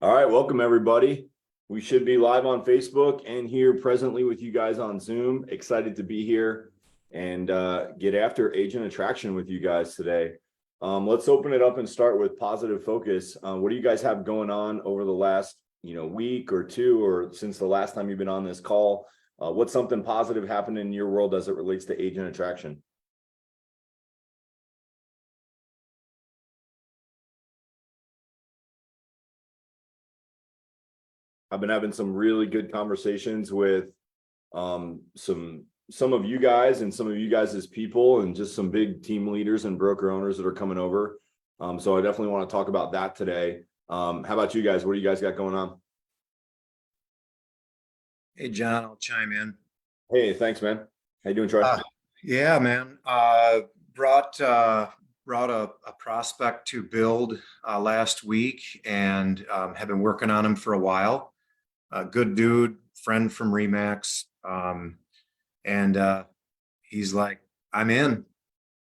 All right, welcome everybody. We should be live on Facebook and here presently with you guys on Zoom. Excited to be here and get after agent attraction with you guys today. Let's open it up and start with positive focus. What do you guys have going on over the last week or two, or since the last time you've been on this call? What's something positive happened in your world as it relates to agent attraction? I've been having some really good conversations with some of you guys and some of you guys as people, and just some big team leaders and broker owners that are coming over. So I definitely want to talk about that today. How about you guys? What do you guys got going on? Hey, John, I'll chime in. Hey, thanks, man. How you doing, Troy? Yeah, man. Brought a prospect to build last week, and have been working on him for a while. Good dude, friend from Remax, and he's like, "I'm in."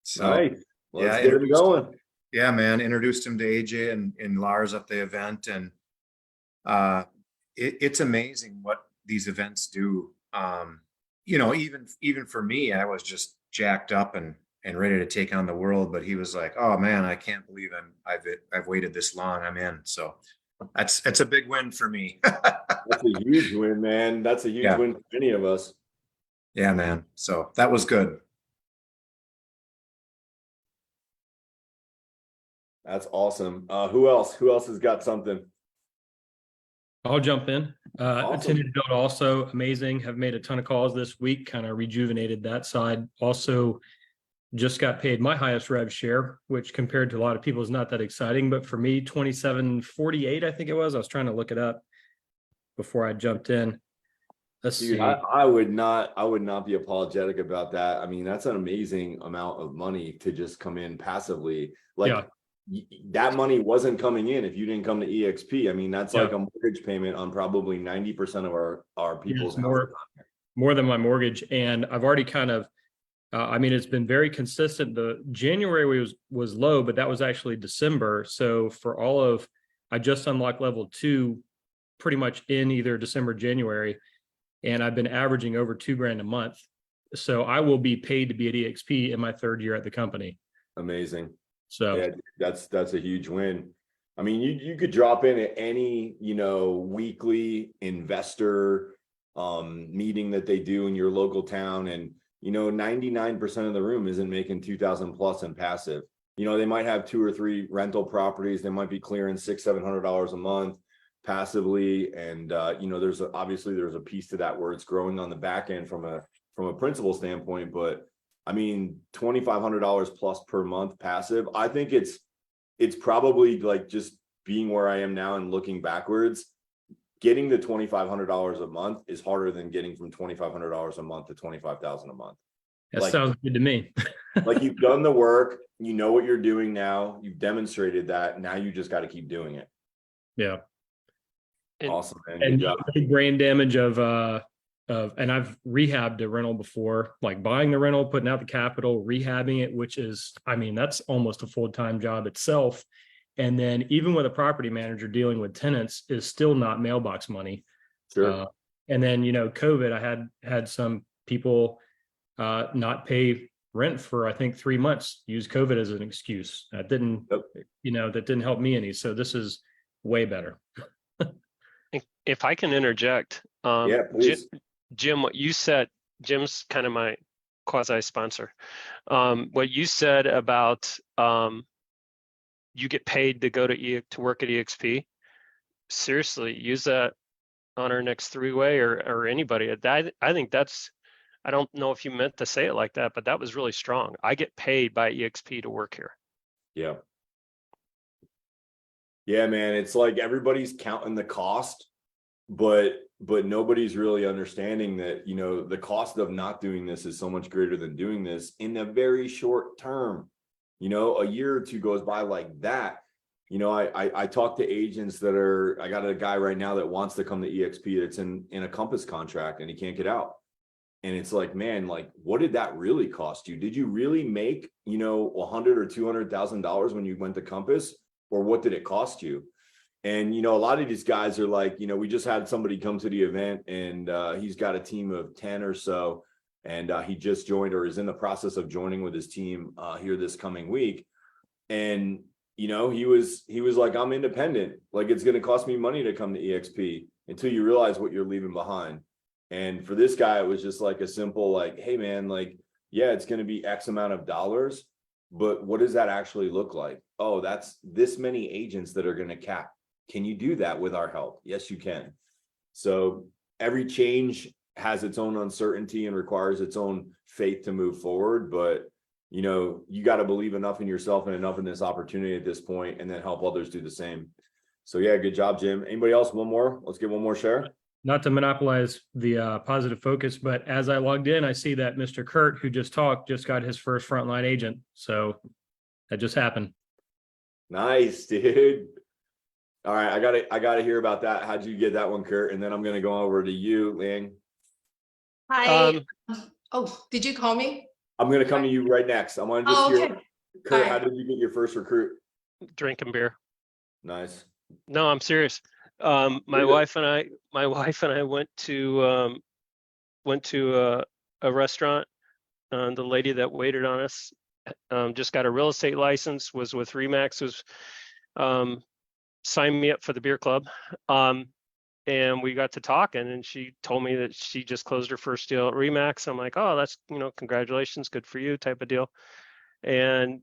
So Nice. Let's yeah, get him going. Yeah, man. Introduced him to AJ and Lars at the event, and it's amazing what these events do. Even for me, I was just jacked up and ready to take on the world. But he was like, "Oh man, I can't believe I've waited this long. I'm in." So it's a big win for me. That's a huge win, man. That's a huge win for any of us. Yeah, man. So that was good. That's awesome. Who else? Who else has got something? I'll jump in. Awesome. Attended to build also amazing. Have made a ton of calls this week, kind of rejuvenated that side. Also, just got paid my highest rev share, which compared to a lot of people is not that exciting. But for me, 27.48, I think it was. I was trying to look it up before I jumped in. Let's Dude, see. I would not be apologetic about that. I mean, that's an amazing amount of money to just come in passively. Like, that money wasn't coming in if you didn't come to EXP. I mean, that's like a mortgage payment on probably 90% of our people's more than my mortgage. And I've already kind of, I mean, it's been very consistent. The January was low, but that was actually December. So for all of, I just unlocked level 2 pretty much in either December, January, and I've been averaging over $2,000 a month. So I will be paid to be at EXP in my third year at the company. Amazing. So yeah, that's a huge win. I mean, you could drop in at any, weekly investor meeting that they do in your local town, and 99% of the room isn't making 2,000 plus in passive. They might have 2 or 3 rental properties. They might be clearing $600-700 a month passively, and there's a piece to that where it's growing on the back end from a principal standpoint. But I mean, $2,500 plus per month passive. I think it's probably like just being where I am now and looking backwards, getting the $2,500 a month is harder than getting from $2,500 a month to $25,000 a month. That sounds good to me. Like, you've done the work, you know what you're doing now, you've demonstrated that. Now you just got to keep doing it. Yeah. Awesome, man. And the brain damage and I've rehabbed a rental before, like buying the rental, putting out the capital, rehabbing it, which is, I mean, that's almost a full-time job itself. And then even with a property manager dealing with tenants is still not mailbox money. Sure. And then, COVID, I had some people not pay rent for, I think, 3 months, use COVID as an excuse. That didn't, that didn't help me any. So this is way better. If I can interject, yeah, please. Jim, what you said, Jim's kind of my quasi-sponsor. What you said about you get paid to go to work at EXP, seriously, use that on our next 3-way or anybody. I think that's, I don't know if you meant to say it like that, but that was really strong. I get paid by EXP to work here. Yeah. Yeah, man. It's like everybody's counting the cost, but nobody's really understanding that, the cost of not doing this is so much greater than doing this in a very short term. A year or two goes by like that. I talk to agents I got a guy right now that wants to come to EXP that's in a Compass contract and he can't get out. And it's like, man, like, what did that really cost you? Did you really make, $100,000 or $200,000 when you went to Compass, or what did it cost you? And, a lot of these guys are like, we just had somebody come to the event and he's got a team of 10 or so. And he just joined or is in the process of joining with his team here this coming week. And, he was like, I'm independent. Like, it's going to cost me money to come to EXP until you realize what you're leaving behind. And for this guy, it was just like a simple, like, hey, man, like, yeah, it's going to be X amount of dollars, but what does that actually look like? Oh, that's this many agents that are going to cap. Can you do that with our help? Yes, you can. So every change has its own uncertainty and requires its own faith to move forward. But, you got to believe enough in yourself and enough in this opportunity at this point, and then help others do the same. So yeah, good job, Jim. Anybody else? One more? Let's get one more share. Not to monopolize the positive focus, but as I logged in, I see that Mr. Kurt, who just talked, just got his first frontline agent. So that just happened. Nice, dude. All right, I gotta hear about that. How'd you get that one, Kurt? And then I'm gonna go over to you, Ling. Hi. Oh, did you call me? I'm gonna come to you right next. I want to just Oh, hear, okay. Kurt, All how right. did you get your first recruit? Drinking beer. Nice. No, I'm serious. My Really? wife and I went to a restaurant. The lady that waited on us just got a real estate license, was with Remax, was signed me up for the beer club. And we got to talking, and she told me that she just closed her first deal at Remax. I'm like, oh, that's, congratulations, good for you, type of deal. And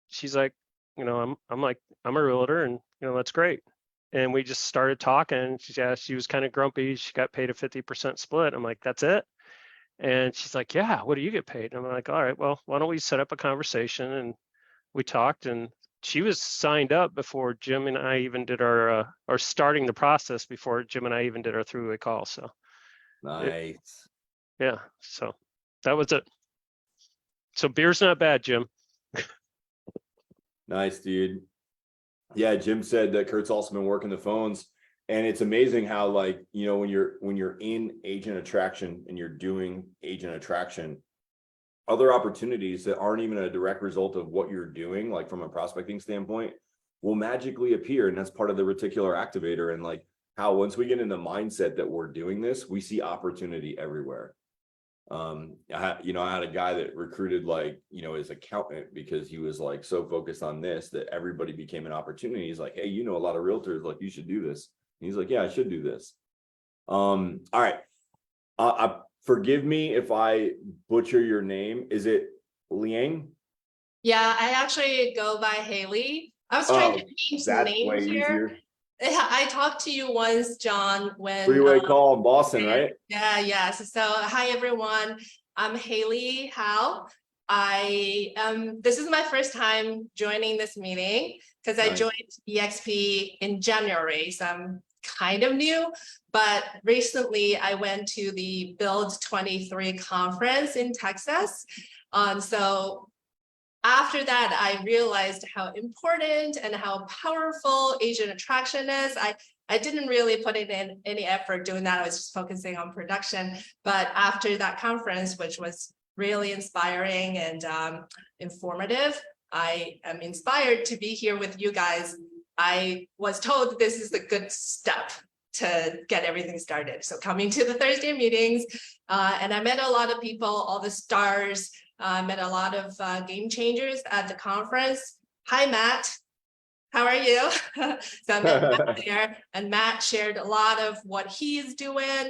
she's like, I'm like, I'm a realtor, and that's great. And we just started talking. She was kind of grumpy. She got paid a 50% split. I'm like, that's it? And she's like, yeah, what do you get paid? And I'm like, all right, well, why don't we set up a conversation? And we talked, and she was signed up before Jim and I even did or starting the process before Jim and I even did our three-way call. So Nice. yeah, so that was it. So beer's not bad, Jim. Nice, dude. Yeah, Jim said that Kurt's also been working the phones. And it's amazing how, like, when you're in agent attraction and you're doing agent attraction, other opportunities that aren't even a direct result of what you're doing, like from a prospecting standpoint, will magically appear. And that's part of the reticular activator. And like how once we get in the mindset that we're doing this, we see opportunity everywhere. I had a guy that recruited his accountant because he was like so focused on this that everybody became an opportunity. He's like, hey, a lot of realtors, like, you should do this. And he's like, yeah, I should do this. All right. Forgive me if I butcher your name. Is it Liang? Yeah, I actually go by Haley. I was trying to change the That's name way here. easier. Yeah, I talked to you once, John, when Three-way call in Boston, right? Yeah, yes. So hi everyone. I'm Haley Howe. This is my first time joining this meeting because I Nice. joined EXP in January. So I'm kind of new, but recently I went to the Build 23 conference in Texas. So after that, I realized how important and how powerful agent attraction is. I didn't really put in any effort doing that. I was just focusing on production. But after that conference, which was really inspiring and informative, I am inspired to be here with you guys. I was told this is a good step to get everything started. So coming to the Thursday meetings, and I met a lot of people, all the stars, met a lot of game changers at the conference. Hi, Matt. How are you? So I met Matt there, and Matt shared a lot of what he's doing.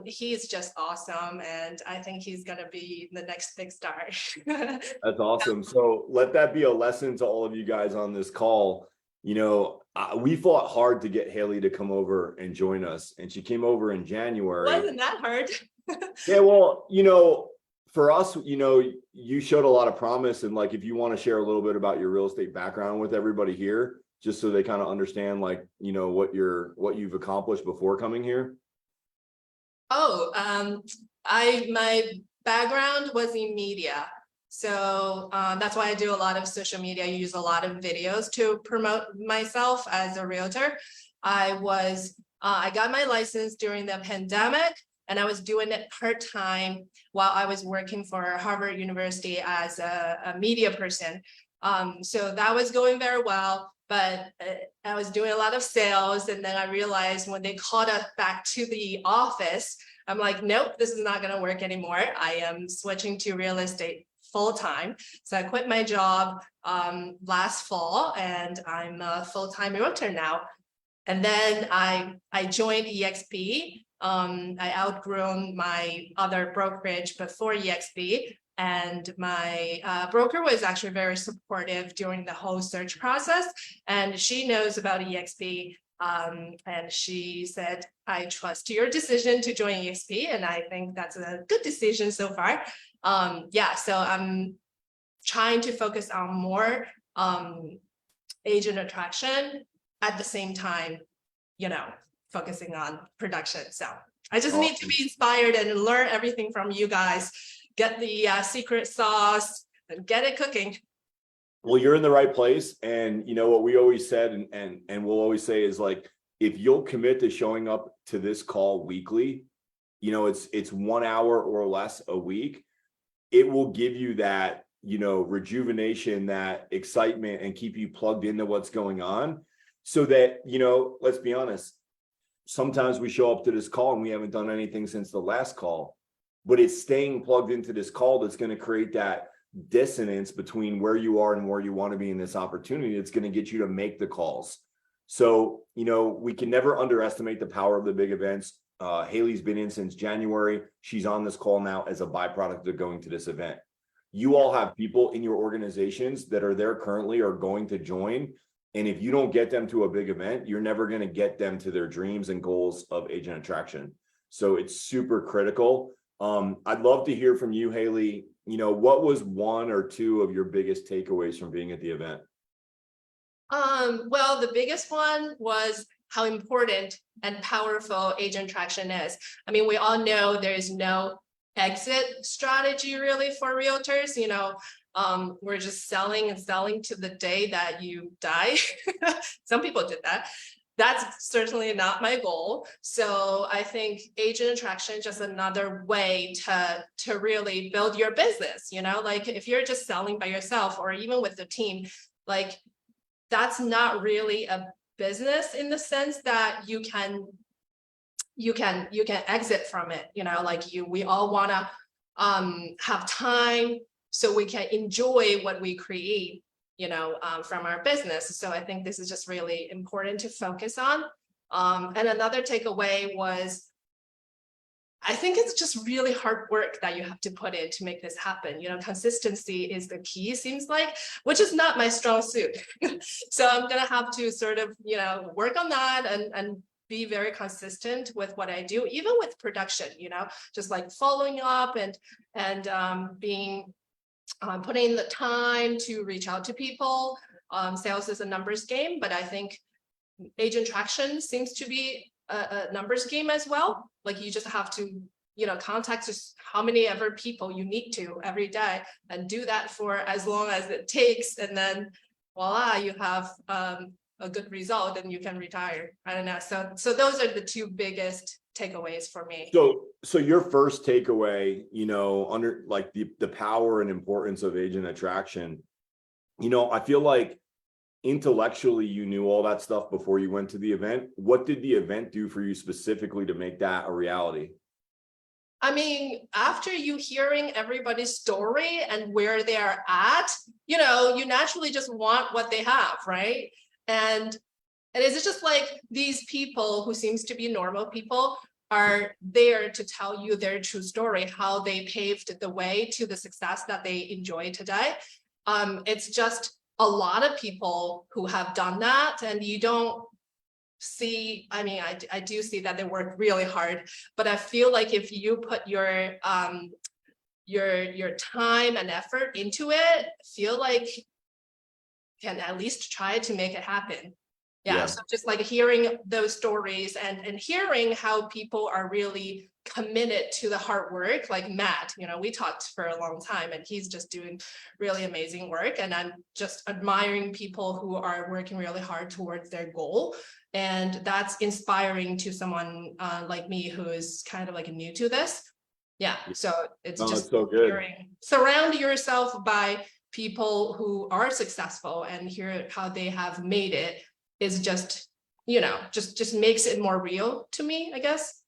He's just awesome, and I think he's going to be the next big star. That's awesome. So let that be a lesson to all of you guys on this call. We fought hard to get Haley to come over and join us, and she came over in January. Wasn't that hard? Yeah, well, for us, you showed a lot of promise. And like, if you want to share a little bit about your real estate background with everybody here, just so they kind of understand, like, what you've accomplished before coming here. Oh, my background was in media. So that's why I do a lot of social media. I use a lot of videos to promote myself as a realtor. I got my license during the pandemic, and I was doing it part-time while I was working for Harvard University as a media person. So that was going very well. but I was doing a lot of sales. And then I realized when they called us back to the office, I'm like, nope, this is not going to work anymore. I am switching to real estate full time. So I quit my job last fall, and I'm a full-time realtor now. And then I joined EXP. I outgrown my other brokerage before EXP, and my broker was actually very supportive during the whole search process. And she knows about EXP. And she said, I trust your decision to join EXP. And I think that's a good decision so far. Yeah, so I'm trying to focus on more agent attraction at the same time, focusing on production. So I just need to be inspired and learn everything from you guys, get the secret sauce and get it cooking. Well, you're in the right place. And what we always said and we'll always say is, like, if you'll commit to showing up to this call weekly, it's 1 hour or less a week, it will give you that, rejuvenation, that excitement, and keep you plugged into what's going on. So that, let's be honest, sometimes we show up to this call and we haven't done anything since the last call, but it's staying plugged into this call that's going to create that dissonance between where you are and where you want to be in this opportunity. It's going to get you to make the calls. So, we can never underestimate the power of the big events. Haley's been in since January. She's on this call now as a byproduct of going to this event. You all have people in your organizations that are there currently or going to join. And if you don't get them to a big event, you're never going to get them to their dreams and goals of agent attraction. So it's super critical. I'd love to hear from you, Haley. What was one or two of your biggest takeaways from being at the event? Well, the biggest one was how important and powerful agent attraction is. I mean, we all know there is no exit strategy really for realtors. We're just selling and selling to the day that you die. Some people did that. That's certainly not my goal. So I think agent attraction is just another way to really build your business. Like if you're just selling by yourself or even with the team, like that's not really a business in the sense that you can exit from it. We all want to have time so we can enjoy what we create, from our business. So I think this is just really important to focus on. And another takeaway was, I think it's just really hard work that you have to put in to make this happen. Consistency is the key, seems like, which is not my strong suit. So I'm going to have to sort of, work on that and be very consistent with what I do, even with production, just like following up and being putting in the time to reach out to people. Sales is a numbers game, but I think agent traction seems to be a numbers game as well. Like you just have to, contact just how many ever people you need to every day and do that for as long as it takes. And then voila, you have a good result and you can retire. I don't know. So those are the two biggest takeaways for me. So your first takeaway, under like the power and importance of agent attraction, I feel like intellectually you knew all that stuff before you went to the event. What did the event do for you specifically to make that a reality? I mean, after you hearing everybody's story and where they are at, you naturally just want what they have, right? And it's just like these people who seems to be normal people are there to tell you their true story, how they paved the way to the success that they enjoy today. It's just a lot of people who have done that, and you don't see, I mean, I do see that they work really hard, but I feel like if you put your time and effort into it, feel like you can at least try to make it happen. Yeah. So just like hearing those stories and hearing how people are really committed to the hard work, like Matt, we talked for a long time and he's just doing really amazing work. And I'm just admiring people who are working really hard towards their goal. And that's inspiring to someone like me who is kind of like new to this. Yeah. So it's just so good. surround yourself by people who are successful and hear how they have made it is just, just makes it more real to me, I guess.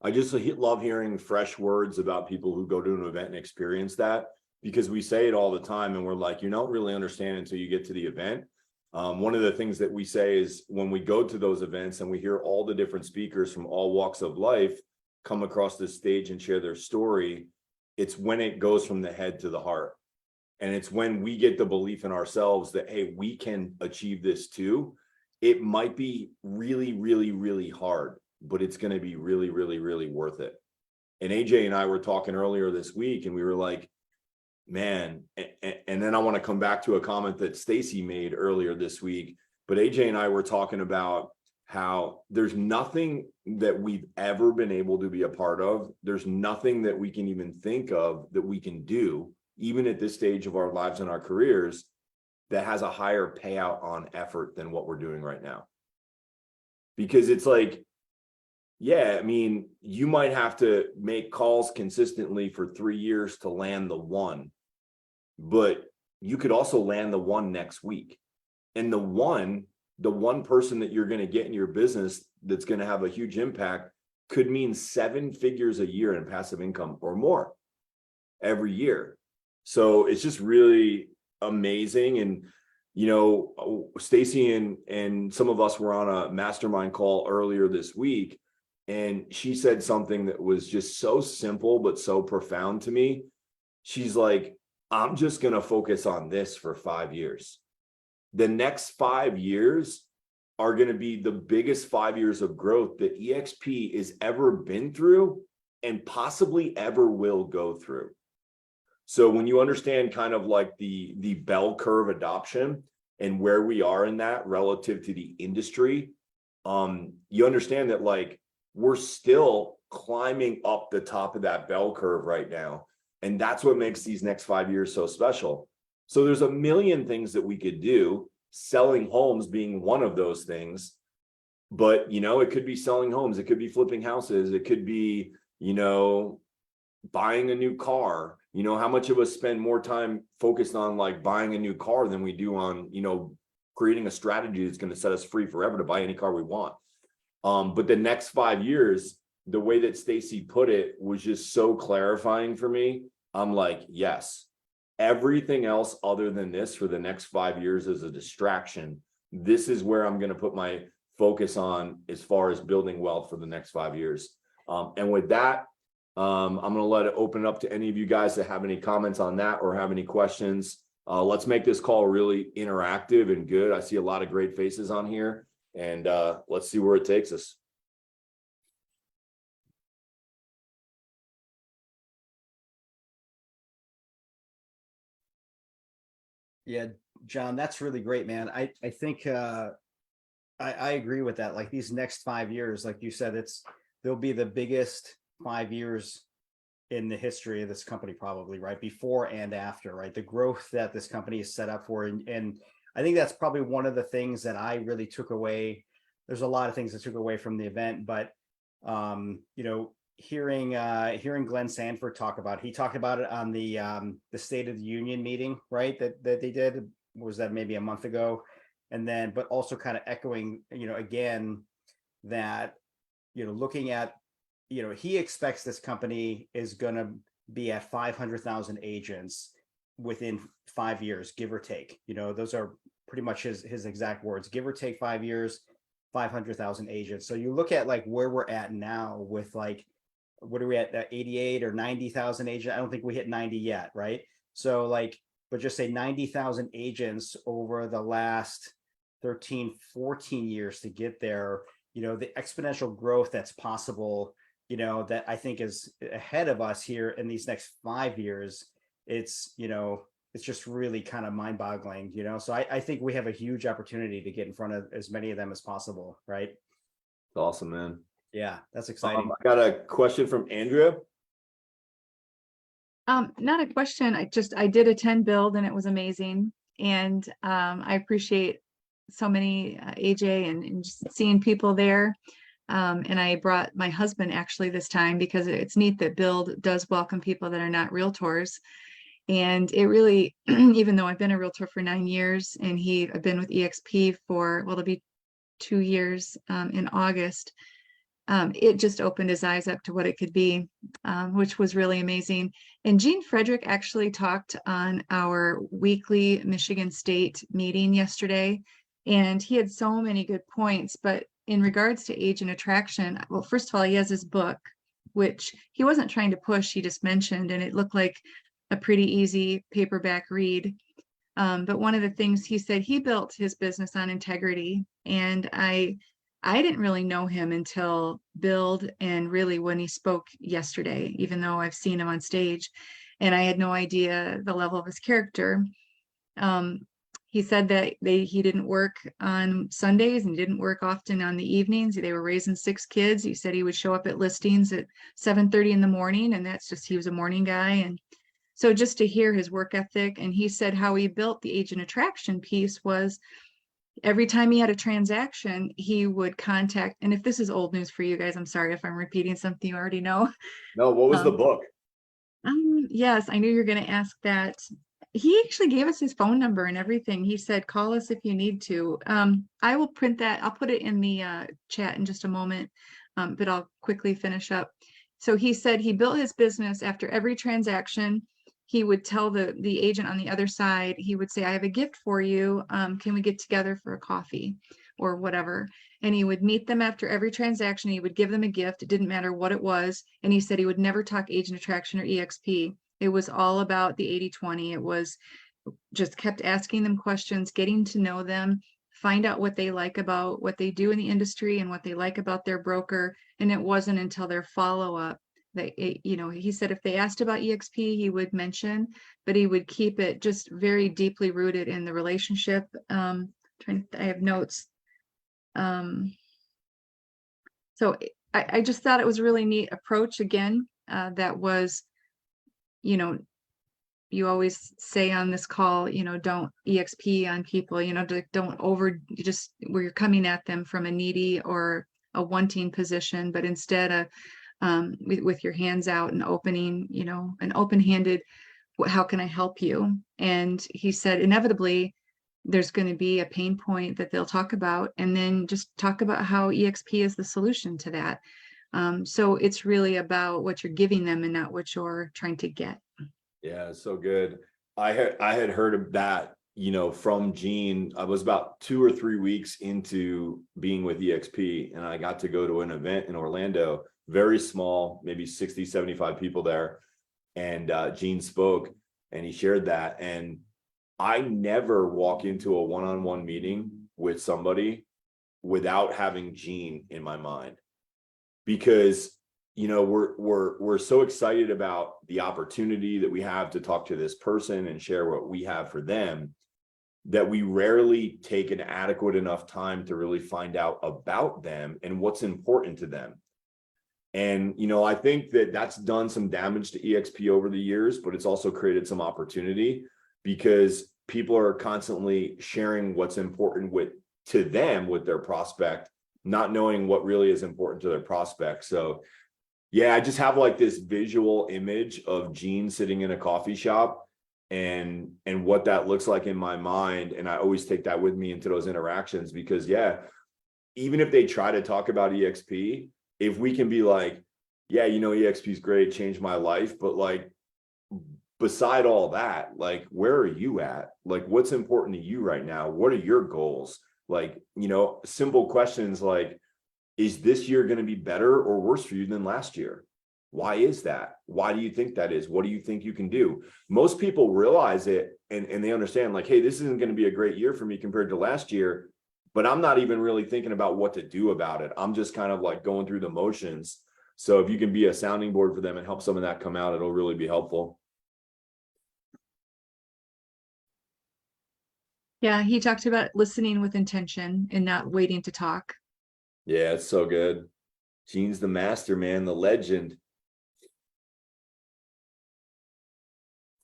I just love hearing fresh words about people who go to an event and experience that, because we say it all the time and we're like, you don't really understand until you get to the event. One of the things that we say is when we go to those events and we hear all the different speakers from all walks of life come across this stage and share their story, it's when it goes from the head to the heart. And it's when we get the belief in ourselves that, hey, we can achieve this too. It might be really, really, really hard, but it's going to be really, really, really worth it. And AJ and I were talking earlier this week and we were like, man, and then I want to come back to a comment that Stacy made earlier this week, but AJ and I were talking about how there's nothing that we've ever been able to be a part of. There's nothing that we can even think of that we can do, even at this stage of our lives and our careers, that has a higher payout on effort than what we're doing right now. Because it's like, yeah, I mean, you might have to make calls consistently for 3 years to land the one, but you could also land the one next week. And the one person that you're going to get in your business that's going to have a huge impact could mean 7 figures a year in passive income or more every year. So it's just really amazing. And, Stacy and some of us were on a mastermind call earlier this week, and she said something that was just so simple, but so profound to me. She's like, I'm just going to focus on this for 5 years. The next 5 years are going to be the biggest 5 years of growth that EXP has ever been through and possibly ever will go through. So when you understand kind of like the bell curve adoption and where we are in that relative to the industry, you understand that like we're still climbing up the top of that bell curve right now. And that's what makes these next 5 years so special. So there's a million things that we could do, selling homes being one of those things. But, it could be selling homes. It could be flipping houses. It could be, buying a new car. How much of us spend more time focused on like buying a new car than we do on, creating a strategy that's going to set us free forever to buy any car we want. But the next 5 years, the way that Stacy put it was just so clarifying for me. I'm like, yes, everything else other than this for the next 5 years is a distraction. This is where I'm going to put my focus on as far as building wealth for the next 5 years. And with that, I'm going to let it open up to any of you guys that have any comments on that or have any questions. Let's make this call really interactive and good. I see a lot of great faces on here, and let's see where it takes us. Yeah, John, that's really great, man. I think I agree with that. Like these next 5 years, like you said, they'll be the biggest 5 years in the history of this company, probably, right? Before and after, right? The growth that this company is set up for. And I think that's probably one of the things that I really took away. There's a lot of things I took away from the event, but hearing Glenn Sanford talk about, he talked about it on the State of the Union meeting, right? That they did, was that maybe a month ago? And then, but also kind of echoing, again, that, looking at, he expects this company is going to be at 500,000 agents within 5 years, give or take. Those are pretty much his exact words, give or take 5 years, 500,000 agents. So you look at like where we're at now with like, what are we at, 88 or 90,000 agents? I don't think we hit 90 yet, right? So like, but just say 90,000 agents over the last 13, 14 years to get there, the exponential growth that's possible, that I think is ahead of us here in these next 5 years. It's just really kind of mind boggling, so I think we have a huge opportunity to get in front of as many of them as possible. Right. Awesome, man. Yeah, that's exciting. I got a question from Andrea. Not a question. I did attend Build and it was amazing. And I appreciate so many AJ and just seeing people there. And I brought my husband actually this time because it's neat that Build does welcome people that are not realtors. And it really, even though I've been a realtor for 9 years and I've been with EXP for, well, it'll be 2 years in August. It just opened his eyes up to what it could be, which was really amazing. And Gene Frederick actually talked on our weekly Michigan State meeting yesterday, and he had so many good points. But in regards to age and attraction, well, first of all, he has his book, which he wasn't trying to push, he just mentioned, and it looked like a pretty easy paperback read. But one of the things he said, he built his business on integrity, and I didn't really know him until Build and really when he spoke yesterday, even though I've seen him on stage, and I had no idea the level of his character. He said that he didn't work on Sundays and didn't work often on the evenings. They were raising 6 kids. He said he would show up at listings at 7:30 in the morning, and that's just, he was a morning guy. And so just to hear his work ethic, and he said how he built the agent attraction piece was every time he had a transaction, he would contact, and if this is old news for you guys, I'm sorry if I'm repeating something you already know. No, what was the Um, book? Yes, I knew you were going to ask that. He actually gave us his phone number and everything. He said, call us if you need to. I will print that. I'll put it in the chat in just a moment, but I'll quickly finish up. So he said he built his business after every transaction. He would tell the agent on the other side, he would say, I have a gift for you. Can we get together for a coffee or whatever? And he would meet them after every transaction. He would give them a gift. It didn't matter what it was. And he said he would never talk agent attraction or EXP. It was all about the 80-20. It was just kept asking them questions, getting to know them, find out what they like about what they do in the industry and what they like about their broker. And it wasn't until their follow-up that, he said if they asked about EXP, he would mention, but he would keep it just very deeply rooted in the relationship. I have notes. So I just thought it was a really neat approach again. That was, you always say on this call, don't EXP on people, don't just where you're coming at them from a needy or a wanting position, but instead with your hands out and opening, an open-handed, how can I help you? And he said, inevitably, there's going to be a pain point that they'll talk about, and then just talk about how EXP is the solution to that. So it's really about what you're giving them and not what you're trying to get. Yeah, so good. I had heard of that, from Gene. I was about 2 or 3 weeks into being with EXP, and I got to go to an event in Orlando, very small, maybe 60, 75 people there. And Gene spoke and he shared that. And I never walk into a one-on-one meeting with somebody without having Gene in my mind, because we're so excited about the opportunity that we have to talk to this person and share what we have for them, that we rarely take an adequate enough time to really find out about them and what's important to them. And, I think that that's done some damage to EXP over the years, but it's also created some opportunity because people are constantly sharing what's important to them with their prospect, not knowing what really is important to their prospect. So yeah, I just have like this visual image of Gene sitting in a coffee shop and what that looks like in my mind. And I always take that with me into those interactions because even if they try to talk about EXP, if we can be like, yeah, EXP is great, changed my life, but like, beside all that, like, where are you at? Like, what's important to you right now? What are your goals? Like, simple questions like, is this year going to be better or worse for you than last year? Why is that? Why do you think that is? What do you think you can do? Most people realize it and they understand like, hey, this isn't going to be a great year for me compared to last year, but I'm not even really thinking about what to do about it. I'm just kind of like going through the motions. So if you can be a sounding board for them and help some of that come out, it'll really be helpful. Yeah, he talked about listening with intention and not waiting to talk. Yeah, it's so good. Gene's the master, man, the legend.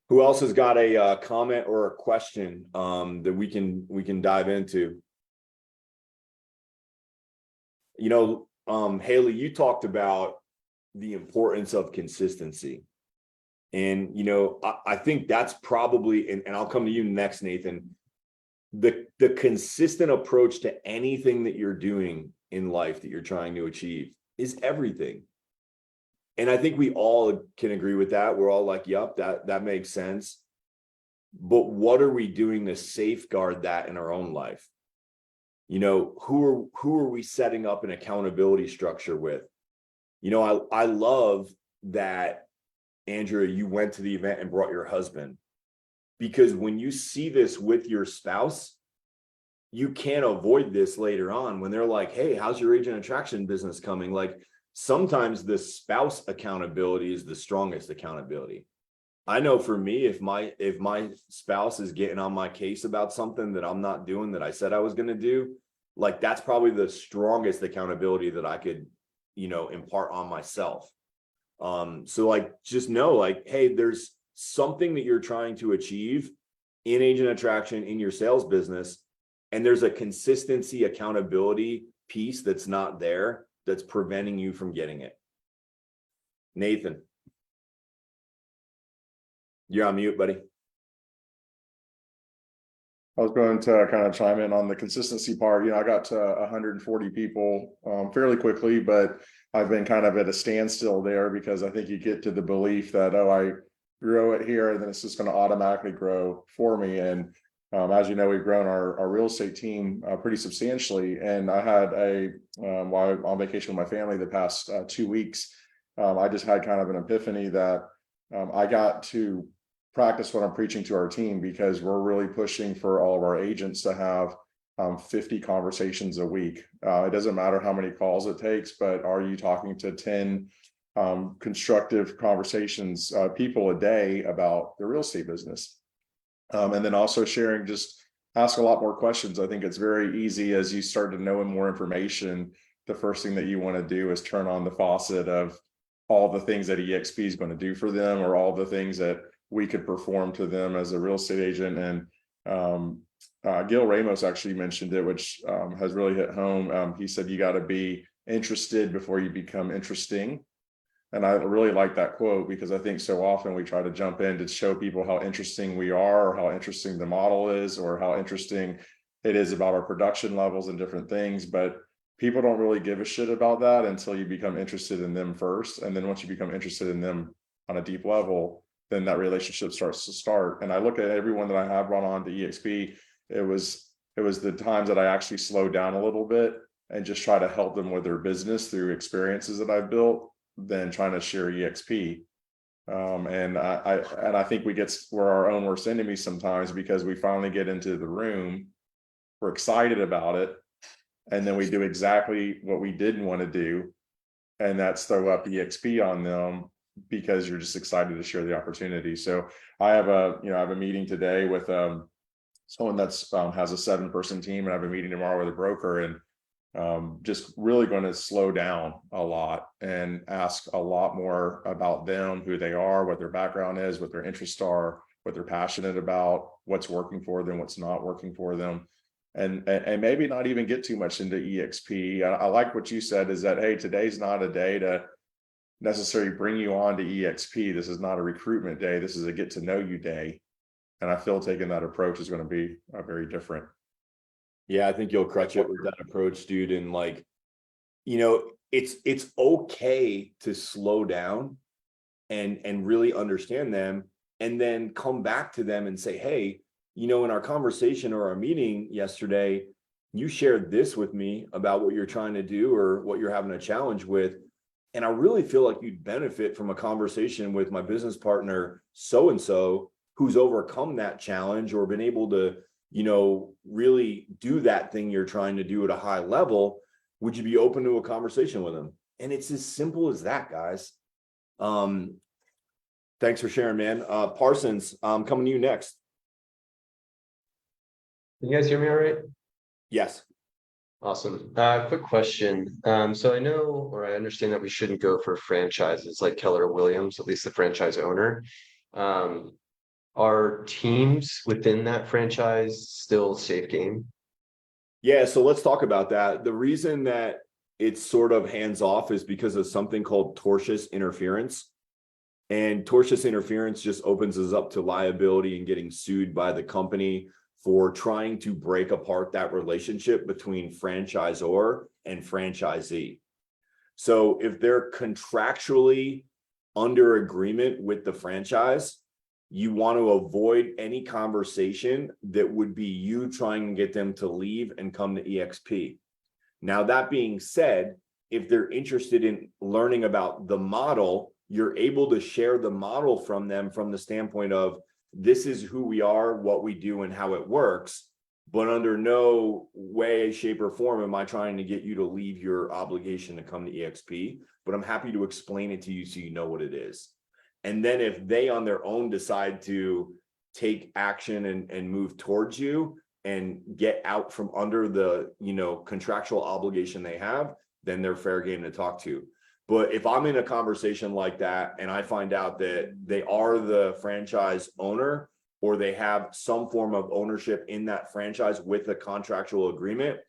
Who else has got a comment or a question that we can dive into? Haley, you talked about the importance of consistency. And, I think that's probably, and I'll come to you next, Nathan, the consistent approach to anything that you're doing in life that you're trying to achieve is everything. And I think we all can agree with that. We're all like, yep, that makes sense. But what are we doing to safeguard that in our own life? Who are we setting up an accountability structure with? I love that, Andrea, you went to the event and brought your husband, because when you see this with your spouse, you can't avoid this later on when they're like, hey, how's your agent attraction business coming? Like, sometimes the spouse accountability is the strongest accountability. I know for me, if my spouse is getting on my case about something that I'm not doing that I said I was going to do, like, that's probably the strongest accountability that I could, impart on myself. So like, just know, like, hey, there's something that you're trying to achieve in agent attraction in your sales business, and there's a consistency accountability piece that's not there, that's preventing you from getting it. Nathan, you're on mute, buddy. I was going to kind of chime in on the consistency part. I got to 140 people fairly quickly, but I've been kind of at a standstill there because I think you get to the belief that, oh, I grow it here and then it's just going to automatically grow for me. And as you know, we've grown our real estate team pretty substantially. And I had while I'm on vacation with my family the past 2 weeks, I just had kind of an epiphany that I got to practice what I'm preaching to our team, because we're really pushing for all of our agents to have 50 conversations a week. It doesn't matter how many calls it takes, but are you talking to 10 constructive conversations, people a day about the real estate business? And then also sharing, just ask a lot more questions. I think it's very easy as you start to know more information. The first thing that you want to do is turn on the faucet of all the things that EXP is going to do for them, or all the things that we could perform to them as a real estate agent. And Gil Ramos actually mentioned it, which has really hit home. He said, you got to be interested before you become interesting. And I really like that quote, because I think so often we try to jump in to show people how interesting we are, or how interesting the model is, or how interesting it is about our production levels and different things. But people don't really give a shit about that until you become interested in them first. And then once you become interested in them on a deep level, then that relationship starts to start. And I look at everyone that I have brought on to EXP, it was the times that I actually slowed down a little bit and just try to help them with their business through experiences that I've built, than trying to share EXP. And I think we're our own worst enemies sometimes, because we finally get into the room, we're excited about it, and then we do exactly what we didn't want to do, and that's throw up EXP on them, because you're just excited to share the opportunity. So I have a meeting today with someone that's has a 7-person team, and I have a meeting tomorrow with a broker, and just really going to slow down a lot and ask a lot more about them, who they are, what their background is, what their interests are, what they're passionate about, what's working for them, what's not working for them. And maybe not even get too much into EXP. I like what you said, is that, hey, today's not a day to necessarily bring you on to EXP. This is not a recruitment day. This is a get to know you day. And I feel taking that approach is going to be very different. Yeah, I think you'll crush it with that approach, dude. And like, it's okay to slow down and really understand them, and then come back to them and say, hey, in our conversation or our meeting yesterday, you shared this with me about what you're trying to do or what you're having a challenge with. And I really feel like you'd benefit from a conversation with my business partner, so-and-so, who's overcome that challenge or been able to, really do that thing you're trying to do at a high level. Would you be open to a conversation with them? And it's as simple as that, guys. Thanks for sharing, man. Parsons, coming to you next. Can you guys hear me all right? Yes. Awesome. Quick question. So I know, or I understand, that we shouldn't go for franchises like Keller Williams, at least the franchise owner. Are teams within that franchise still safe game? Yeah, so let's talk about that. The reason that it's sort of hands off is because of something called tortious interference. And tortious interference just opens us up to liability and getting sued by the company for trying to break apart that relationship between franchisor and franchisee. So if they're contractually under agreement with the franchise, you want to avoid any conversation that would be you trying to get them to leave and come to EXP. Now, that being said, if they're interested in learning about the model, you're able to share the model from them from the standpoint of this is who we are, what we do, and how it works. But under no way, shape, or form am I trying to get you to leave your obligation to come to EXP, but I'm happy to explain it to you so you know what it is. And then if they on their own decide to take action and move towards you and get out from under the, contractual obligation they have, then they're fair game to talk to. But if I'm in a conversation like that and I find out that they are the franchise owner or they have some form of ownership in that franchise with a contractual agreement,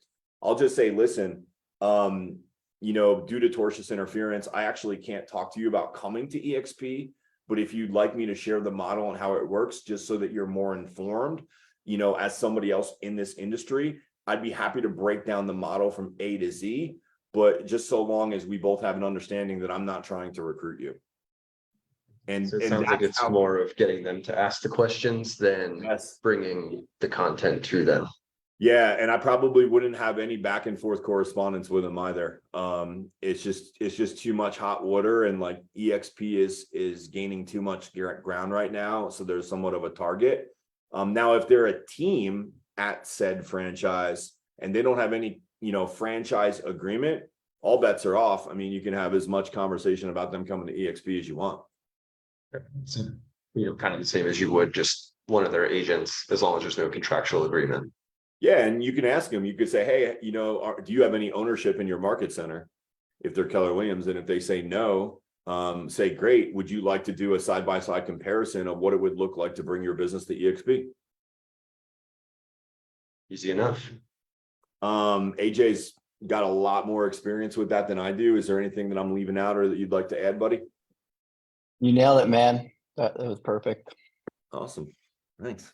I'll just say, listen, due to tortious interference, I actually can't talk to you about coming to EXP. But if you'd like me to share the model and how it works, just so that you're more informed, as somebody else in this industry, I'd be happy to break down the model from A to Z, but just so long as we both have an understanding that I'm not trying to recruit you. And So it sounds like it's more of getting them to ask the questions than bringing the content to them. Yeah, and I probably wouldn't have any back and forth correspondence with them either. It's just too much hot water, and like EXP is gaining too much ground right now, so there's somewhat of a target. Now, if they're a team at said franchise and they don't have any, franchise agreement, all bets are off. I mean, you can have as much conversation about them coming to EXP as you want. So, kind of the same as you would just one of their agents, as long as there's no contractual agreement. Yeah, and you can ask them, you could say, hey, do you have any ownership in your market center? If they're Keller Williams, and if they say no, say, great, would you like to do a side-by-side comparison of what it would look like to bring your business to EXP? Easy enough. AJ's got a lot more experience with that than I do. Is there anything that I'm leaving out or that you'd like to add, buddy? You nailed it, man. That was perfect. Awesome. Thanks.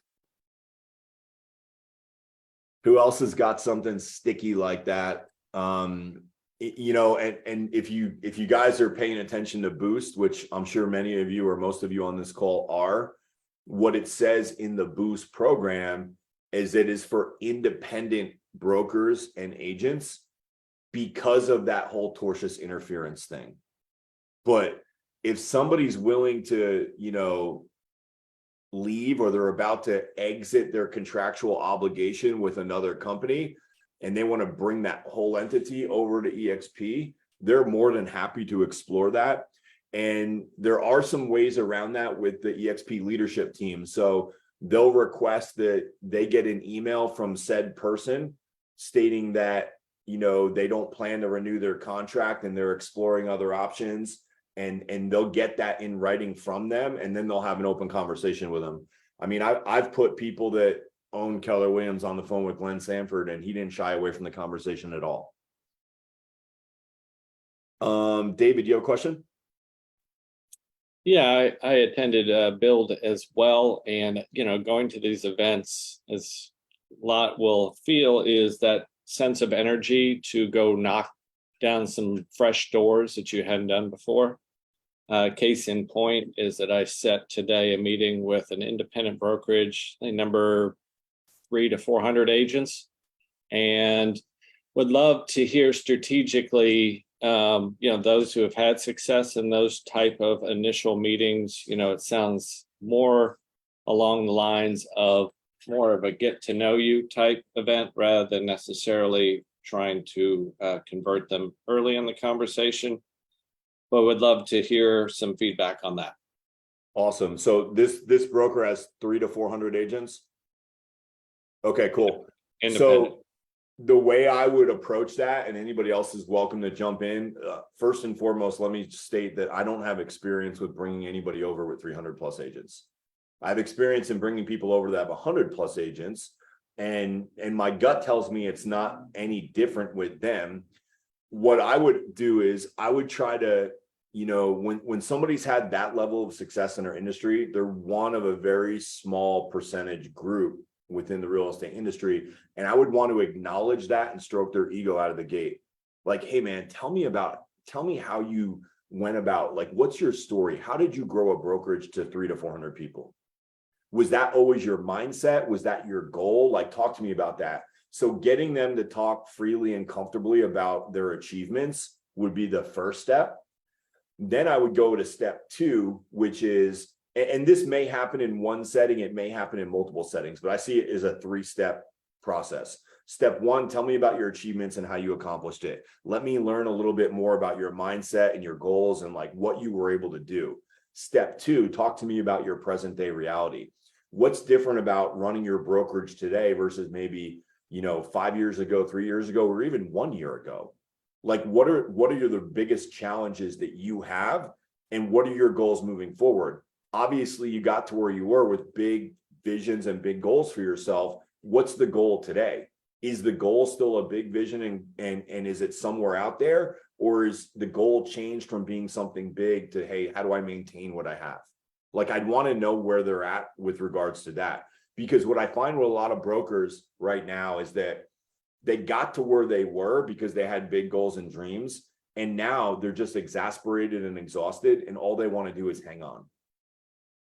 Who else has got something sticky like that? And if you guys are paying attention to Boost, which I'm sure many of you or most of you on this call are, what it says in the Boost program is it is for independent brokers and agents because of that whole tortious interference thing. But if somebody's willing to, leave, or they're about to exit their contractual obligation with another company and they want to bring that whole entity over to EXP, they're more than happy to explore that. And there are some ways around that with the EXP leadership team. So they'll request that they get an email from said person stating that, they don't plan to renew their contract and they're exploring other options. And they'll get that in writing from them, and then they'll have an open conversation with them. I mean, I've put people that own Keller Williams on the phone with Glenn Sanford, and he didn't shy away from the conversation at all. David, you have a question? Yeah, I attended Build as well, and going to these events, as a lot will feel, is that sense of energy to go knock down some fresh doors that you hadn't done before. Case in point is that I set today a meeting with an independent brokerage, number 300 to 400 agents, and would love to hear strategically, those who have had success in those type of initial meetings. It sounds more along the lines of more of a get to know you type event rather than necessarily trying to convert them early in the conversation, but would love to hear some feedback on that. Awesome. So this broker has 300 to 400 agents. Okay, cool. So the way I would approach that, and anybody else is welcome to jump in. First and foremost, let me state that I don't have experience with bringing anybody over with 300 plus agents. I have experience in bringing people over that have 100 plus agents. And my gut tells me it's not any different with them. What I would do is I would try to you know, when somebody's had that level of success in our industry, they're one of a very small percentage group within the real estate industry. And I would want to acknowledge that and stroke their ego out of the gate. Like, hey man, tell me how you went about, like, what's your story? How did you grow a brokerage to 300 to 400 people? Was that always your mindset? Was that your goal? Like, talk to me about that. So getting them to talk freely and comfortably about their achievements would be the first step. Then I would go to step 2, which is, and this may happen in one setting, it may happen in multiple settings, but I see it as a 3-step process. Step 1, tell me about your achievements and how you accomplished it. Let me learn a little bit more about your mindset and your goals and like what you were able to do. Step 2, talk to me about your present day reality. What's different about running your brokerage today versus maybe, 5 years ago, 3 years ago, or even 1 year ago? Like, what are the biggest challenges that you have, and what are your goals moving forward? Obviously, you got to where you were with big visions and big goals for yourself. What's the goal today? Is the goal still a big vision and is it somewhere out there? Or is the goal changed from being something big to, hey, how do I maintain what I have? Like, I'd want to know where they're at with regards to that. Because what I find with a lot of brokers right now is that they got to where they were because they had big goals and dreams. And now they're just exasperated and exhausted. And all they want to do is hang on.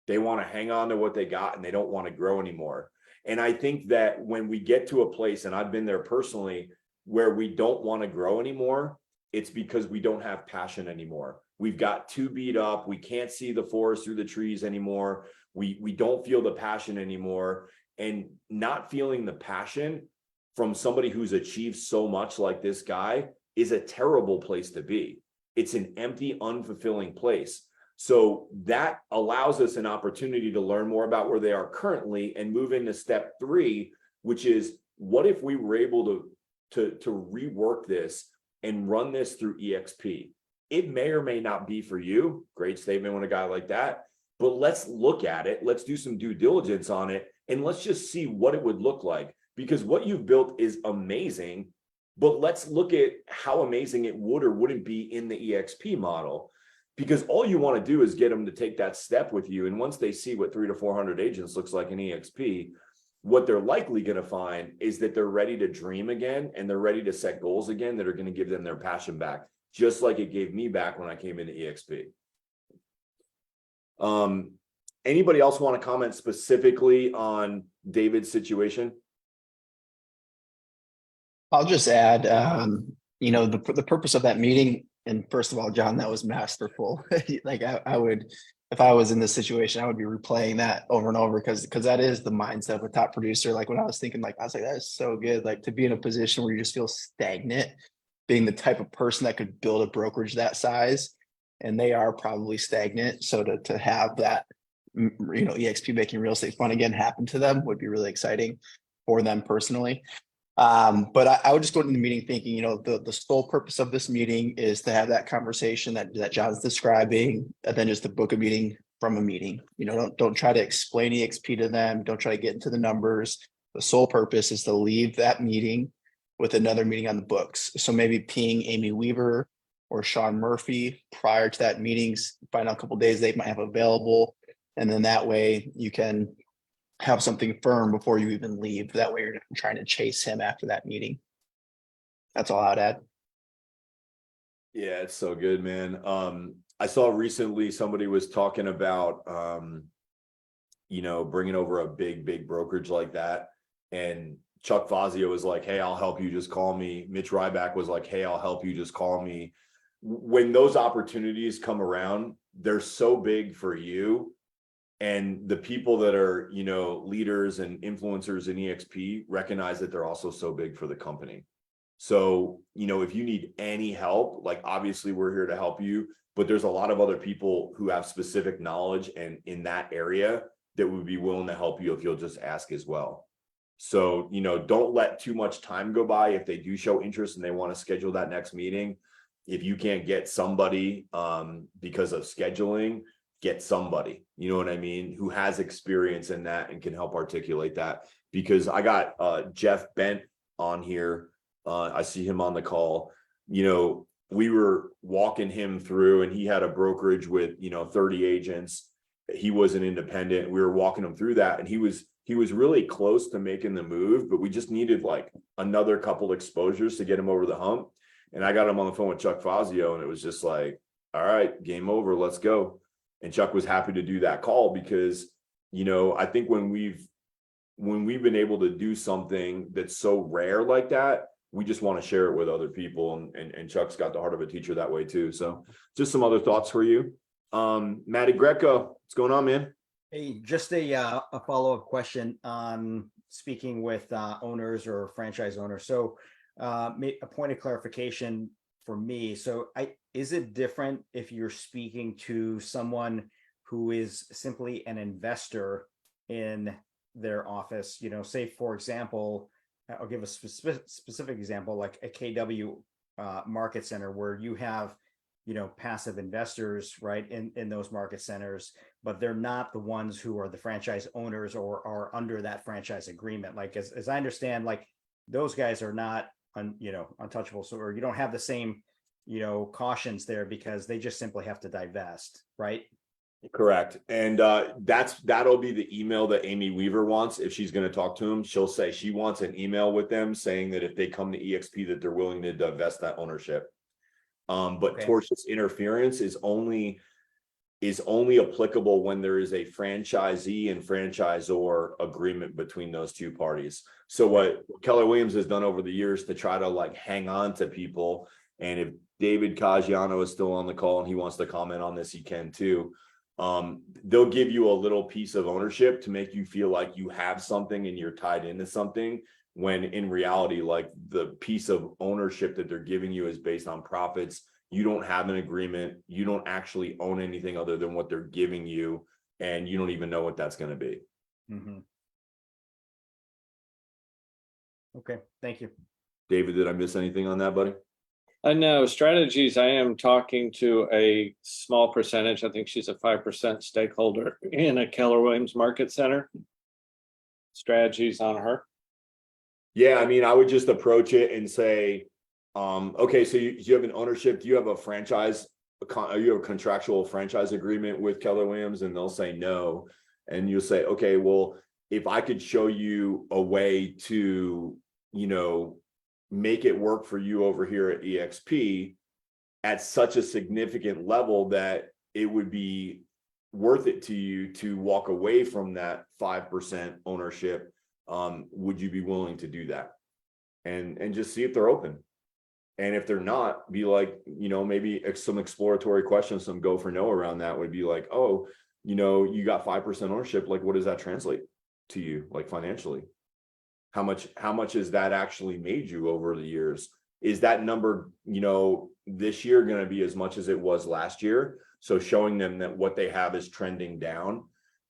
They want to hang on to what they got and they don't want to grow anymore. And I think that when we get to a place, and I've been there personally, where we don't want to grow anymore, it's because we don't have passion anymore. We've got too beat up. We can't see the forest through the trees anymore. We don't feel the passion anymore. And not feeling the passion from somebody who's achieved so much like this guy is a terrible place to be. It's an empty, unfulfilling place. So that allows us an opportunity to learn more about where they are currently and move into step 3, which is, what if we were able to rework this and run this through EXP? It may or may not be for you. Great statement when a guy like that, but let's look at it. Let's do some due diligence on it. And let's just see what it would look like, because what you've built is amazing, but let's look at how amazing it would or wouldn't be in the EXP model. Because all you want to do is get them to take that step with you. And once they see what 300 to 400 agents looks like in EXP, what they're likely going to find is that they're ready to dream again, and they're ready to set goals again that are going to give them their passion back, just like it gave me back when I came into EXP. Anybody else want to comment specifically on David's situation? I'll just add, the purpose of that meeting, and first of all, John, that was masterful. Like I would, if I was in this situation, I would be replaying that over and over because that is the mindset of a top producer. Like when I was thinking, I was like, that is so good. Like to be in a position where you just feel stagnant, being the type of person that could build a brokerage that size, and they are probably stagnant. So to have that, EXP making real estate fun again happen to them would be really exciting for them personally. But I would just go into the meeting thinking, the sole purpose of this meeting is to have that conversation that John's describing, and then just to book a meeting from a meeting. Don't try to explain EXP to them. Don't try to get into the numbers. The sole purpose is to leave that meeting with another meeting on the books. So maybe ping Amy Weaver or Sean Murphy prior to that meetings, find out a couple of days they might have available. And then that way you can have something firm before you even leave. That way you're not trying to chase him after that meeting. That's all I'd add. Yeah, it's so good, man. I saw recently somebody was talking about, bringing over a big brokerage like that. And Chuck Fazio was like, hey, I'll help you, just call me. Mitch Ryback was like, hey, I'll help you, just call me. When those opportunities come around, they're so big for you. And the people that are, leaders and influencers in EXP recognize that they're also so big for the company. So, if you need any help, like obviously we're here to help you, but there's a lot of other people who have specific knowledge and in that area that would be willing to help you if you'll just ask as well. So, don't let too much time go by. If they do show interest and they want to schedule that next meeting, if you can't get somebody because of scheduling, get somebody, you know what I mean, who has experience in that and can help articulate that. Because I got Jeff Bent on here. I see him on the call. we were walking him through, and he had a brokerage with, 30 agents. He was an independent. We were walking him through that, and he was really close to making the move, but we just needed like another couple exposures to get him over the hump. And I got him on the phone with Chuck Fazio, and it was just like, all right, game over, let's go. And Chuck was happy to do that call because, I think when we've been able to do something that's so rare like that, we just want to share it with other people. And Chuck's got the heart of a teacher that way too. So just some other thoughts for you. Matty Greco, what's going on, man? Hey, just a follow-up question on speaking with owners or franchise owners. So a point of clarification for me. So is it different if you're speaking to someone who is simply an investor in their office? Say, for example, I'll give a specific example, like a KW market center where you have, passive investors, right, in those market centers, but they're not the ones who are the franchise owners or are under that franchise agreement. Like, as I understand, like those guys are not, untouchable. So, or you don't have the same, cautions there because they just simply have to divest, right? Correct. And that'll be the email that Amy Weaver wants. If she's going to talk to him, she'll say she wants an email with them saying that if they come to EXP, that they're willing to divest that ownership. But Okay. tortious interference is only applicable when there is a franchisee and franchisor agreement between those two parties. So what Keller Williams has done over the years to try to like hang on to people, and if David Caggiano is still on the call and he wants to comment on this, he can too. They'll give you a little piece of ownership to make you feel like you have something and you're tied into something, when in reality, like the piece of ownership that they're giving you is based on profits. You don't have an agreement. You don't actually own anything other than what they're giving you, and you don't even know what that's going to be. Mm-hmm. Okay, thank you. David, did I miss anything on that, buddy? I know strategies. I am talking to a small percentage. I think she's a 5% stakeholder in a Keller Williams Market Center. Strategies on her. Yeah, I mean, I would just approach it and say, okay, so you have an ownership. Do you have a franchise? You have a contractual franchise agreement with Keller Williams? And they'll say no. And you'll say, okay, well, if I could show you a way to, make it work for you over here at EXP at such a significant level that it would be worth it to you to walk away from that 5% ownership, would you be willing to do that? And just see if they're open. And if they're not, be like, maybe some exploratory questions, some go for no around that would be like, oh, you got 5% ownership. Like, what does that translate to you, like financially? How much has that actually made you over the years? Is that number, this year going to be as much as it was last year? So showing them that what they have is trending down,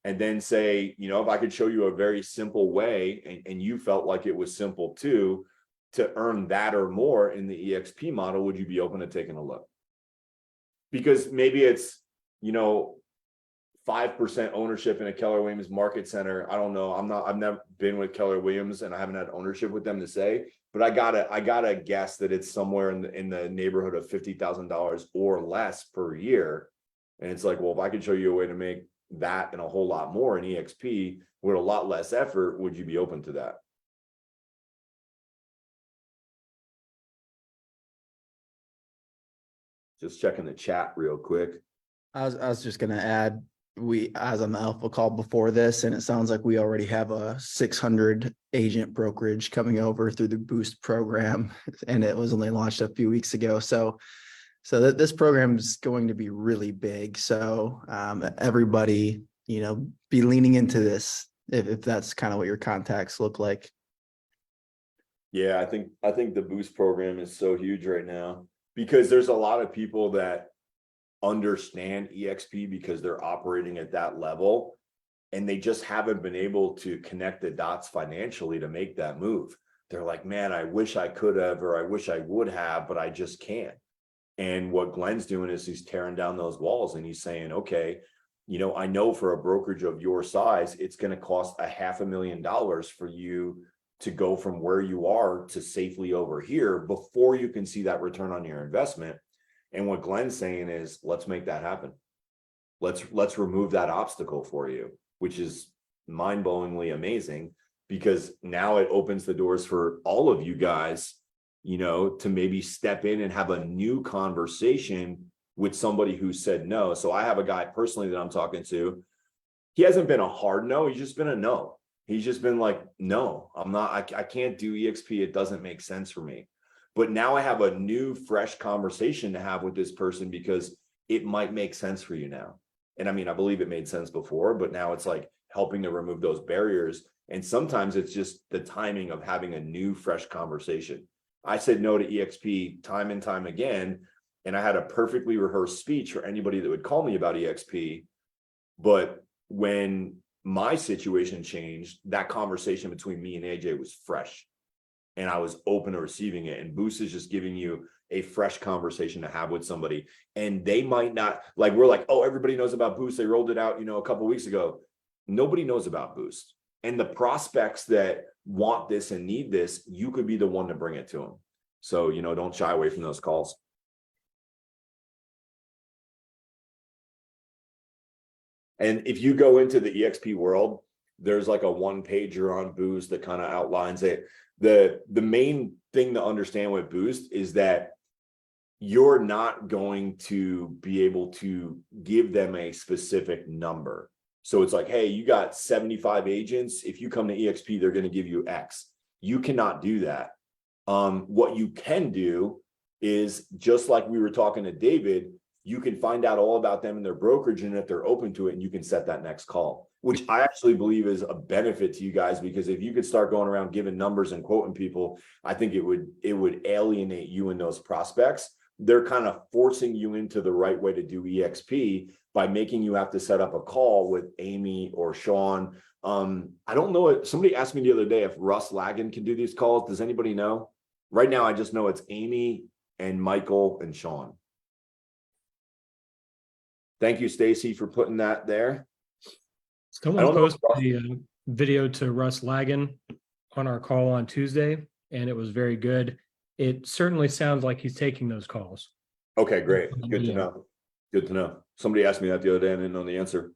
and then say, if I could show you a very simple way, and you felt like it was simple too, to earn that or more in the EXP model, would you be open to taking a look? Because maybe it's, 5% ownership in a Keller Williams Market Center. I don't know. I've never been with Keller Williams and I haven't had ownership with them to say, but I gotta guess that it's somewhere in the neighborhood of $50,000 or less per year. And it's like, well, if I could show you a way to make that and a whole lot more in EXP with a lot less effort, would you be open to that? Just checking the chat real quick. I was just gonna add, I was on the Alpha call before this, and it sounds like we already have a 600 agent brokerage coming over through the Boost program, and it was only launched a few weeks ago. So that this program is going to be really big. So everybody, be leaning into this if that's kind of what your contacts look like. Yeah, I think the Boost program is so huge right now because there's a lot of people that understand EXP because they're operating at that level, and they just haven't been able to connect the dots financially to make that move. They're like, man, I wish I could have, or I wish I would have, but I just can't. And what Glenn's doing is he's tearing down those walls and he's saying, okay, I know for a brokerage of your size, it's going to cost $500,000 for you to go from where you are to safely over here before you can see that return on your investment. And what Glenn's saying is, let's make that happen. Let's remove that obstacle for you, which is mind-blowingly amazing, because now it opens the doors for all of you guys, you know, to maybe step in and have a new conversation with somebody who said no. So I have a guy personally that I'm talking to. He hasn't been a hard no, he's just been a no. He's just been like, no, I'm not, I can't do EXP. It doesn't make sense for me. But now I have a new, fresh conversation to have with this person because it might make sense for you now. And I mean, I believe it made sense before, but now it's like helping to remove those barriers. And sometimes it's just the timing of having a new, fresh conversation. I said no to EXP time and time again, and I had a perfectly rehearsed speech for anybody that would call me about EXP. But when my situation changed, that conversation between me and AJ was fresh, and I was open to receiving it. And Boost is just giving you a fresh conversation to have with somebody. And they might not, like, we're like, oh, everybody knows about Boost. They rolled it out, you know, a couple of weeks ago. Nobody knows about Boost. And the prospects that want this and need this, you could be the one to bring it to them. So, you know, don't shy away from those calls. And if you go into the EXP world, there's like a one pager on Boost that kind of outlines it. The main thing to understand with Boost is that you're not going to be able to give them a specific number. So it's like, hey, you got 75 agents. If you come to EXP, they're going to give you X. You cannot do that. What you can do is, just like we were talking to David, you can find out all about them and their brokerage, and if they're open to it, and you can set that next call, which I actually believe is a benefit to you guys, because if you could start going around giving numbers and quoting people, I think it would alienate you and those prospects. They're kind of forcing you into the right way to do EXP by making you have to set up a call with Amy or Sean. I don't know. Somebody asked me the other day if Russ Lagan can do these calls. Does anybody know? Right now, I just know it's Amy and Michael and Sean. Thank you, Stacy, for putting that there. Someone posted the video to Russ Lagan on our call on Tuesday, and it was very good. It certainly sounds like he's taking those calls. Okay, great. Good to know. Good to know. Somebody asked me that the other day and I didn't know the answer.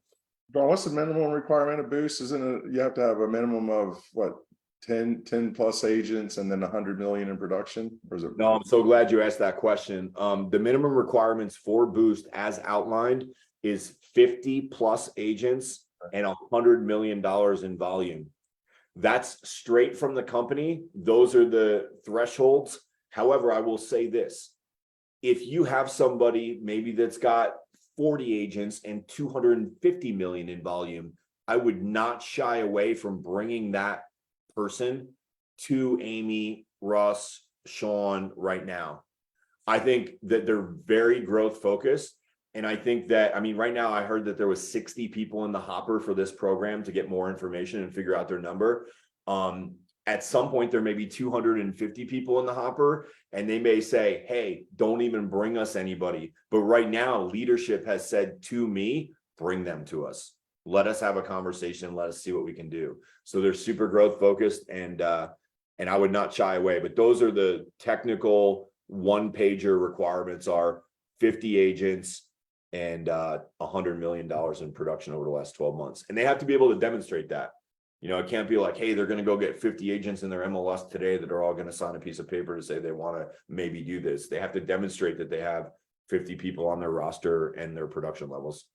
John, what's the minimum requirement of Boost? Isn't it, you have to have a minimum of what, 10 plus agents and then 100 million in production? Or is it? No, I'm so glad you asked that question. The minimum requirements for Boost as outlined is 50 plus agents and $100 million in volume. That's straight from the company. Those are the thresholds. However, I will say this. If you have somebody maybe that's got 40 agents and 250 million in volume, I would not shy away from bringing that person to Amy, Russ, Sean right now. I think that they're very growth focused. And I think that, I mean, right now I heard that there was 60 people in the hopper for this program to get more information and figure out their number. At some point, there may be 250 people in the hopper, and they may say, hey, don't even bring us anybody. But right now, leadership has said to me, bring them to us. Let us have a conversation. Let us see what we can do. So they're super growth focused, and I would not shy away. But those are the technical one pager requirements: are 50 agents and $100 million in production over the last 12 months. And they have to be able to demonstrate that. You know, it can't be like, hey, they're going to go get 50 agents in their MLS today that are all going to sign a piece of paper to say they want to maybe do this. They have to demonstrate that they have 50 people on their roster and their production levels.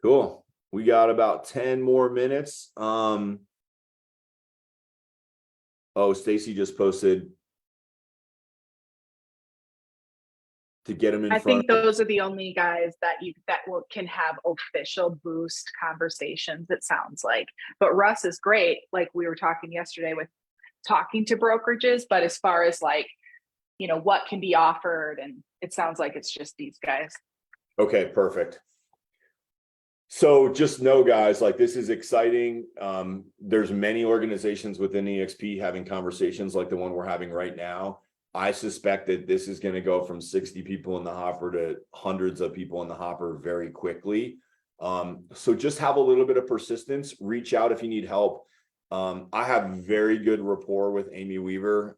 Cool. We got about 10 more minutes. Oh, Stacy just posted to get them in I front. think those are the only guys that can have official Boost conversations, it sounds like. But Russ is great, like we were talking yesterday with talking to brokerages, but as far as like, you know, what can be offered, and it sounds like it's just these guys. Okay, perfect. So just know, guys, like, this is exciting. There's many organizations within EXP having conversations like the one we're having right now. I suspect that this is going to go from 60 people in the hopper to hundreds of people in the hopper very quickly. So just have a little bit of persistence. Reach out if you need help. I have very good rapport with Amy Weaver.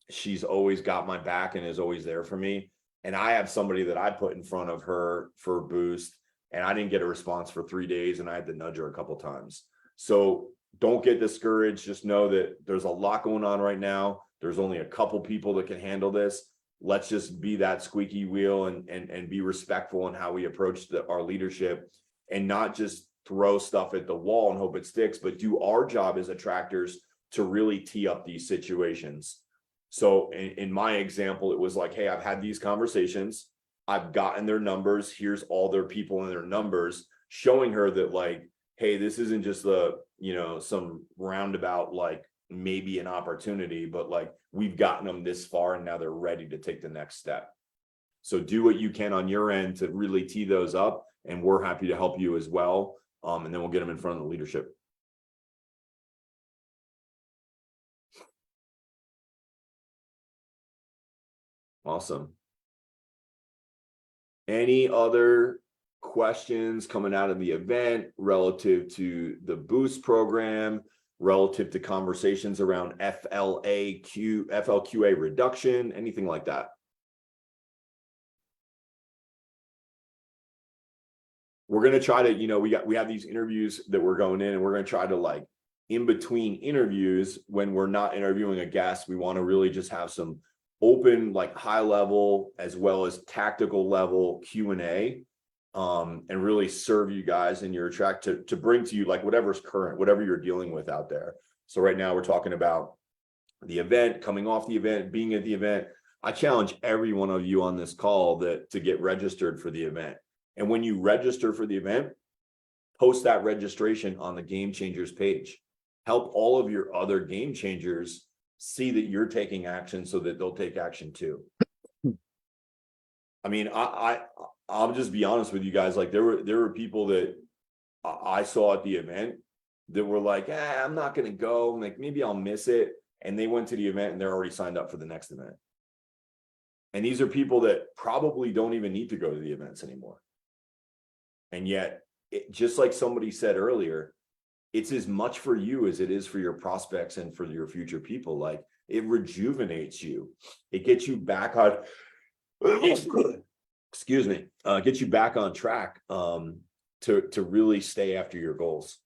She's always got my back and is always there for me. And I have somebody that I put in front of her for Boost, and I didn't get a response for 3 days, and I had to nudge her a couple times. So don't get discouraged. Just know that there's a lot going on right now. There's only a couple people that can handle this. Let's just be that squeaky wheel and be respectful in how we approach our leadership, and not just throw stuff at the wall and hope it sticks, but do our job as attractors to really tee up these situations. So in my example, it was like, hey, I've had these conversations. I've gotten their numbers. Here's all their people and their numbers, showing her that like, hey, this isn't just some roundabout, like maybe an opportunity, but like we've gotten them this far and now they're ready to take the next step. So do what you can on your end to really tee those up, and we're happy to help you as well. And then we'll get them in front of the leadership. Awesome. Any other questions coming out of the event relative to the Boost program, relative to conversations around FLQA reduction, anything like that? We're going to try to, we have these interviews that we're going in, and we're going to try to, like, in between interviews, when we're not interviewing a guest, we want to really just have some open, like high level as well as tactical level Q&A, and really serve you guys in your track to bring to you like whatever's current, whatever you're dealing with out there. So right now we're talking about the event, coming off the event, being at the event. I challenge every one of you on this call to get registered for the event. And when you register for the event, post that registration on the Game Changers page. Help all of your other game changers see that you're taking action so that they'll take action too. I mean, I'll just be honest with you guys. Like there were people that I saw at the event that were like, I'm not going to go. Like maybe I'll miss it. And they went to the event and they're already signed up for the next event. And these are people that probably don't even need to go to the events anymore. And yet, just like somebody said earlier, it's as much for you as it is for your prospects and for your future people. Like it rejuvenates you. It gets you back on, excuse me, gets you back on track to really stay after your goals.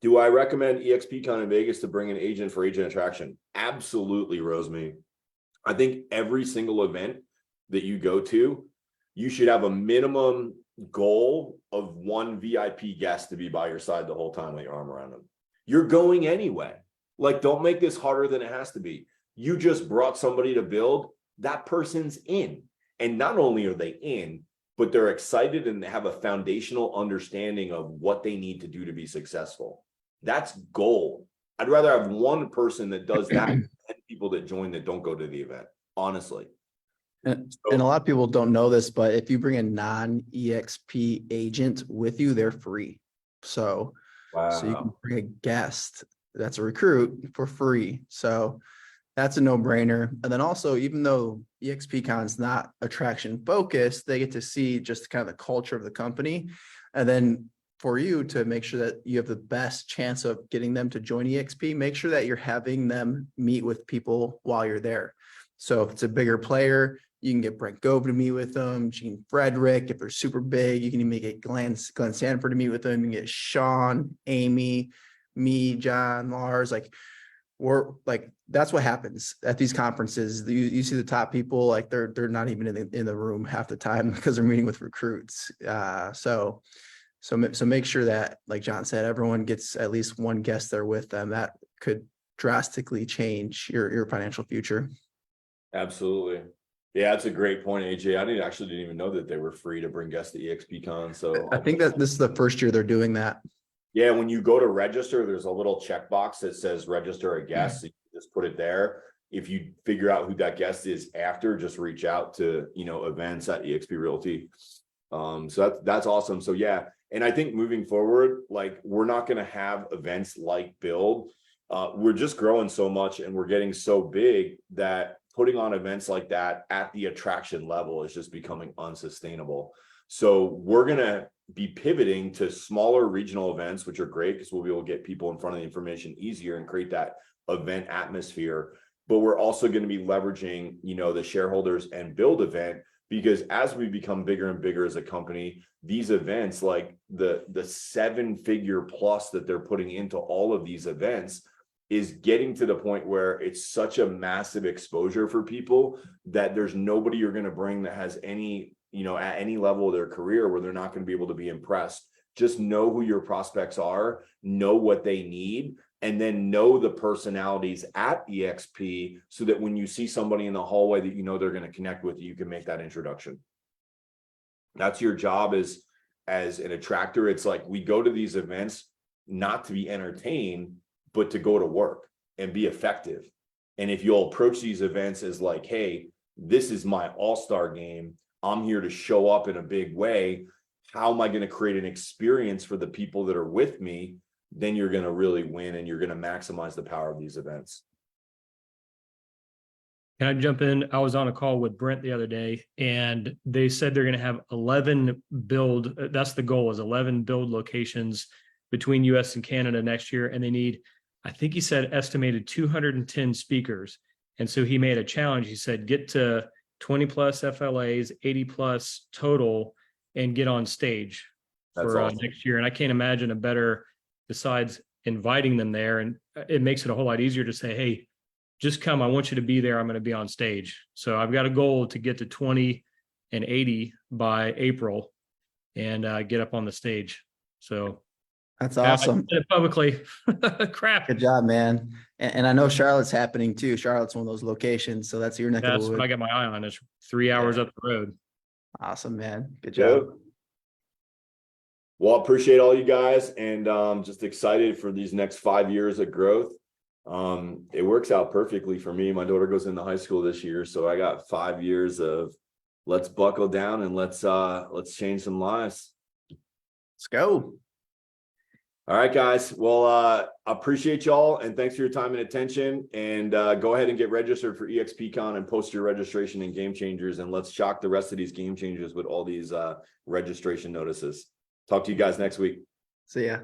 Do I recommend EXPCon in Vegas to bring an agent for agent attraction? Absolutely, Rosemary. I think every single event that you go to, you should have a minimum goal of one VIP guest to be by your side the whole time with your arm around them. You're going anyway. Like, don't make this harder than it has to be. You just brought somebody to build. That person's in. And not only are they in, but they're excited and they have a foundational understanding of what they need to do to be successful. That's gold. I'd rather have one person that does that than people that join that don't go to the event, honestly. And a lot of people don't know this, but if you bring a non-EXP agent with you, they're free. So you can bring a guest that's a recruit for free. So that's a no-brainer. And then also, even though EXPCon is not attraction focused, they get to see just kind of the culture of the company. And then for you to make sure that you have the best chance of getting them to join EXP, make sure that you're having them meet with people while you're there. So if it's a bigger player, you can get Brent Gove to meet with them, Gene Frederick. If they're super big, you can even get Glenn Sanford to meet with them. You can get Sean, Amy, me, John, Lars. That's what happens at these conferences. You see the top people, like they're not even in the room half the time because they're meeting with recruits. So make sure that, like John said, everyone gets at least one guest there with them. That could drastically change your financial future. Absolutely. Yeah, that's a great point, AJ. I didn't even know that they were free to bring guests to EXPCon. So I think that this is the first year they're doing that. Yeah, when you go to register, there's a little checkbox that says register a guest. So you just put it there. If you figure out who that guest is after, just reach out to, events at EXP Realty. So that's awesome. So yeah. And I think moving forward, like we're not going to have events like Build. We're just growing so much and we're getting so big that putting on events like that at the attraction level is just becoming unsustainable. So we're going to be pivoting to smaller regional events, which are great because we'll be able to get people in front of the information easier and create that event atmosphere. But we're also going to be leveraging, you know, the shareholders and build event, because as we become bigger and bigger as a company, these events, like the 7-figure plus that they're putting into all of these events, is getting to the point where it's such a massive exposure for people that there's nobody you're going to bring that has any, you know, at any level of their career where they're not going to be able to be impressed. Just know who your prospects are, know what they need, and then know the personalities at EXP so that when you see somebody in the hallway that you know they're going to connect with, you can make that introduction. That's your job as an attractor. It's like we go to these events not to be entertained, but to go to work and be effective. And if you'll approach these events as like, hey, this is my all-star game, I'm here to show up in a big way, how am I going to create an experience for the people that are with me? Then you're going to really win and you're going to maximize the power of these events. Can I jump in? I was on a call with Brent the other day, and they said they're going to have 11 build. That's the goal, is 11 build locations between US and Canada next year. And they need, I think he said, estimated 210 speakers. And so he made a challenge. He said, get to 20 plus FLAs, 80 plus total, and get on stage for awesome. next year. And I can't imagine a better, besides inviting them there. And it makes it a whole lot easier to say, hey, just come. I want you to be there. I'm going to be on stage. So I've got a goal to get to 20 and 80 by April and get up on the stage. So That's awesome. I said it publicly. Crap. Good job, man. And I know Charlotte's happening too. Charlotte's one of those locations. So that's your neck of That's the what woods. I got my eye on. It's 3 hours up the road. Awesome, man. Good job. Yep. Well, I appreciate all you guys, and just excited for these next 5 years of growth. It works out perfectly for me. My daughter goes into high school this year, so I got 5 years of let's buckle down and let's change some lives. Let's go. All right, guys. Well, appreciate y'all, and thanks for your time and attention. And go ahead and get registered for EXPCon and post your registration in Game Changers, and let's shock the rest of these Game Changers with all these registration notices. Talk to you guys next week. See ya.